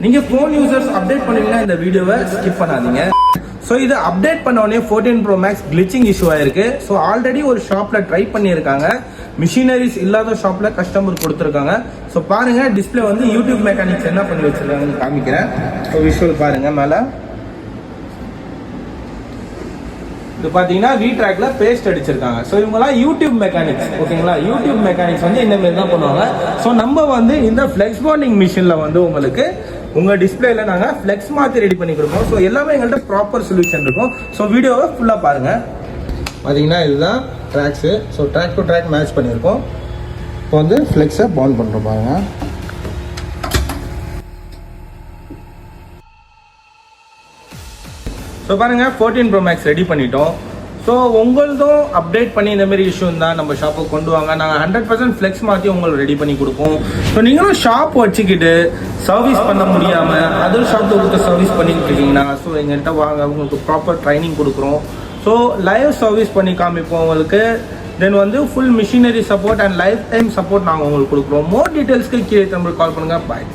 நீங்கள் phone users update பண்ணுவீங்கன்னா இந்த வீடியோவை ஸ்கிப் பண்ணாதீங்க. ஸோ இது அப்டேட் பண்ண உடனே 14 Pro Max கிளிச்சிங் இஷ்யூ ஆயிருக்கு. ஸோ ஆல்ரெடி ஒரு ஷாப்பில் ட்ரை பண்ணியிருக்காங்க, மிஷினரிஸ் இல்லாத ஷாப்பில் கஸ்டமர் கொடுத்துருக்காங்க. ஸோ பாருங்கள், டிஸ்பிளே வந்து யூடியூப் மெக்கானிக்ஸ் என்ன பண்ணி வச்சுருக்காங்கன்னு காமிக்கிறேன். ஸோ விஷுவல் பாருங்கள். மேலே இது பார்த்தீங்கன்னா V-Trackல பேஸ்ட் அடிச்சிருக்காங்க. ஸோ இவங்கலாம் யூடியூப் மெக்கானிக்ஸ், ஓகேங்களா? யூடியூப் மெக்கானிக்ஸ் வந்து இந்த மாதிரி தான் பண்ணுவாங்க. ஸோ நம்ம வந்து இந்த ஃப்ளெக்ஸ் பாண்டிங் மிஷினில் வந்து உங்களுக்கு உங்கள் டிஸ்பிளேல நாங்கள் ஃப்ளெக்ஸ் மாற்றி ரெடி பண்ணி கொடுப்போம். ஸோ எல்லாமே எங்கள்கிட்ட ப்ராப்பர் சொல்யூஷன் இருக்கும். ஸோ வீடியோவை ஃபுல்லாக பாருங்கள். பார்த்தீங்கன்னா இதுதான் tracks. So track to track match பண்ணியிருக்கோம். இப்போ வந்து ஃப்ளெக்ஸை பாண்ட் பண்ணுறோம் பாருங்கள். ஸோ பாருங்கள், 14 Pro Max ரெடி பண்ணிட்டோம். ஸோ உங்களதும் அப்டேட் பண்ணி இந்த மாதிரி இஷ்யூ இருந்தால் நம்ம ஷாப்புக்கு கொண்டு வாங்க. நாங்கள் 100% ஃப்ளெக்ஸ் மாற்றி உங்களுக்கு ரெடி பண்ணி கொடுப்போம். ஸோ நீங்களும் ஷாப் வச்சுக்கிட்டு சர்வீஸ் பண்ண முடியாமல் அதர் ஷாப்பில் கொடுத்து சர்வீஸ் பண்ணிட்டு இருக்கீங்கன்னா ஸோ எங்கள்கிட்ட வாங்க, உங்களுக்கு ப்ராப்பர் ட்ரைனிங் கொடுக்குறோம். ஸோ லைவ் சர்வீஸ் பண்ணி காமிப்போம் உங்களுக்கு. தென் வந்து full machinery support and lifetime support நாங்கள் உங்களுக்கு கொடுக்குறோம். மோர் டீட்டெயில்ஸ்க்கு கீழே நம்மளுக்கு கால் பண்ணுங்கள். பாய்.